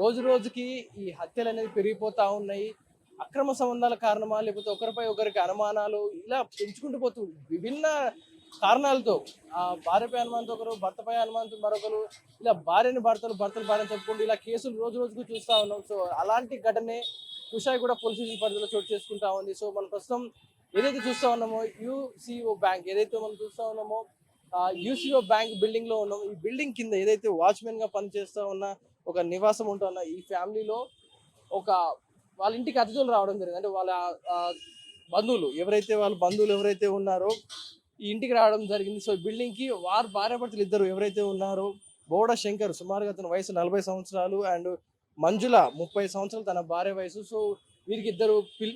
రోజు రోజుకి ఈ హత్యలు అనేది పెరిగిపోతా ఉన్నాయి. అక్రమ సంబంధాల కారణమా? లేకపోతే ఒకరిపై ఒకరికి అనుమానాలు ఇలా పెంచుకుంటూ పోతూ విభిన్న కారణాలతో భార్యపై అనుమానంతో ఒకరు, భర్తపై అనుమానంతో మరొకరు, ఇలా భార్యని భర్తలు, భర్తలు భార్యని చెప్పుకుంటూ ఇలా కేసులు రోజు రోజుకు చూస్తా ఉన్నాం. సో అలాంటి ఘటనే కుషాయిగూడ పోలీస్ స్టేషన్ పరిధిలో చోటు చేసుకుంటా ఉంది. సో మనం ప్రస్తుతం ఏదైతే చూస్తా ఉన్నామో యూసీఓ బ్యాంక్ ఏదైతే మనం చూస్తా ఉన్నామో యూసీఓ బ్యాంక్ బిల్డింగ్ లో ఉన్నాం. ఈ బిల్డింగ్ కింద ఏదైతే వాచ్మెన్ గా పనిచేస్తా ఉన్న ఒక నివాసం ఉంటున్న ఈ ఫ్యామిలీలో ఒక వాళ్ళ ఇంటికి అతిథులు రావడం జరిగింది. అంటే వాళ్ళ ఆ, బంధువులు ఎవరైతే ఉన్నారో ఈ ఇంటికి రావడం జరిగింది. సో బిల్డింగ్ కి వారు భార్యాభర్తలు ఇద్దరు ఎవరైతే ఉన్నారో బోడ శంకర్ సుమారుగా అతని వయసు 40 సంవత్సరాలు అండ్ మంజుల 30 సంవత్సరాలు తన భార్య వయసు. సో వీరికి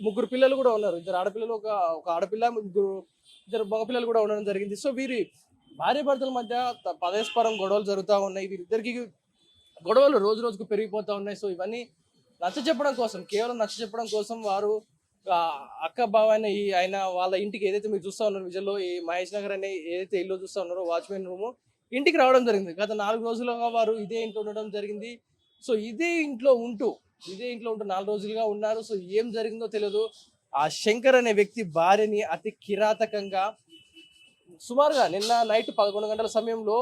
ముగ్గురు పిల్లలు కూడా ఉన్నారు. ఇద్దరు ఆడపిల్లలు, ఒక ఆడపిల్ల, ఇద్దరు మగపిల్లలు కూడా ఉండడం జరిగింది. సో వీరి భార్యాభర్తల మధ్య పరస్పరం గొడవలు జరుగుతూ ఉన్నాయి. వీరిద్దరికి గొడవలు రోజు రోజుకు పెరిగిపోతూ ఉన్నాయి. సో ఇవన్నీ కేవలం నచ్చ చెప్పడం కోసం వారు అక్క బావ అయిన ఆయన వాళ్ళ ఇంటికి ఏదైతే మీరు చూస్తా ఉన్నారు విజయలో ఈ మహేష్ నగర్ అనే ఏదైతే ఇల్లు చూస్తా ఉన్నారో వాచ్మెన్ రూమ్ ఇంటికి రావడం జరిగింది. గత 4 రోజులుగా వారు ఇదే ఇంట్లో ఉండడం జరిగింది. సో ఇదే ఇంట్లో ఉంటూ 4 రోజులుగా ఉన్నారు. సో ఏం జరిగిందో తెలియదు. ఆ శంకర్ అనే వ్యక్తి భార్యని అతి కిరాతకంగా సుమారుగా నిన్న నైట్ 11 గంటల సమయంలో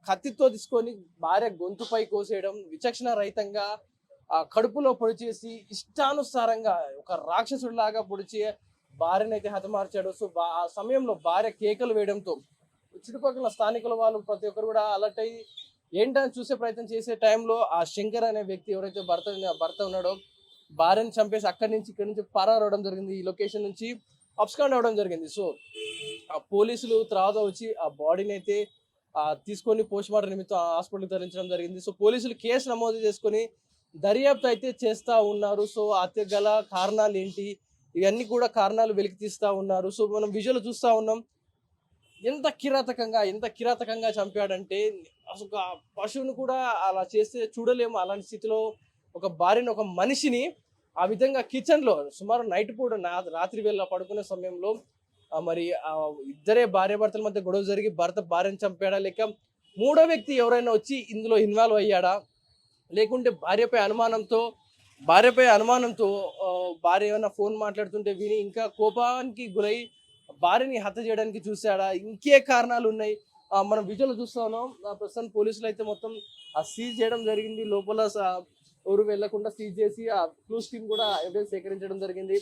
కత్తితో తీసుకొని భార్య గొంతుపై కోసేయడం, విచక్షణ రహితంగా కడుపులో పొడి చేసి ఇష్టానుసారంగా ఒక రాక్షసుడిలాగా పొడిచి భార్యను అయితే హతమార్చాడు. సో ఆ సమయంలో భార్య కేకలు వేయడంతో చుట్టుపక్కల స్థానికుల వాళ్ళు ప్రతి ఒక్కరు కూడా అలర్ట్ అయ్యి ఏంటని చూసే ప్రయత్నం చేసే టైంలో ఆ శంకర్ అనే వ్యక్తి ఎవరైతే భర్త ఉన్నాడో భార్యను చంపేసి ఇక్కడి నుంచి పరారవడం జరిగింది. ఈ లొకేషన్ నుంచి అబ్స్కాండ్ అవడం జరిగింది. సో ఆ పోలీసులు తర్వాత వచ్చి ఆ బాడీని అయితే తీసుకొని పోస్ట్ మార్టం నిమిత్తం హాస్పిటల్కి తరలించడం జరిగింది. సో పోలీసులు కేసు నమోదు చేసుకొని దర్యాప్తు అయితే చేస్తా ఉన్నారు. సో హత్య గల కారణాలు ఏంటి, ఇవన్నీ కూడా కారణాలు వెలికి తీస్తా ఉన్నారు. సో మనం విజువల్ చూస్తా ఉన్నాం. ఎంత కిరాతకంగా చంపాడంటే అసలు ఒక పశువును కూడా అలా చేస్తే చూడలేము. అలాంటి స్థితిలో ఒక భార్యను, ఒక మనిషిని ఆ విధంగా కిచెన్ లో సుమారు నైట్ పూట రాత్రి వేళ పడుకునే సమయంలో మరి ఇద్దరే భార్యాభర్తల మధ్య గొడవ జరిగి భర్త భార్యను చంపాడా, లేక మూడో వ్యక్తి ఎవరైనా వచ్చి ఇందులో ఇన్వాల్వ్ అయ్యాడా, లేకుంటే భార్యపై అనుమానంతో భార్య ఏమైనా ఫోన్ మాట్లాడుతుంటే విని ఇంకా కోపానికి గురై భార్యని హత్య చేయడానికి చూశాడా, ఇంకే కారణాలు ఉన్నాయి. మనం విజువల్ చూస్తా ఉన్నాం. ప్రస్తుతం పోలీసులు అయితే మొత్తం సీజ్ చేయడం జరిగింది. లోపల ఎవరు వెళ్లకుండా సీజ్ చేసి ఆ క్లూస్ టీమ్ కూడా ఎవిడెన్స్ సేకరించడం జరిగింది.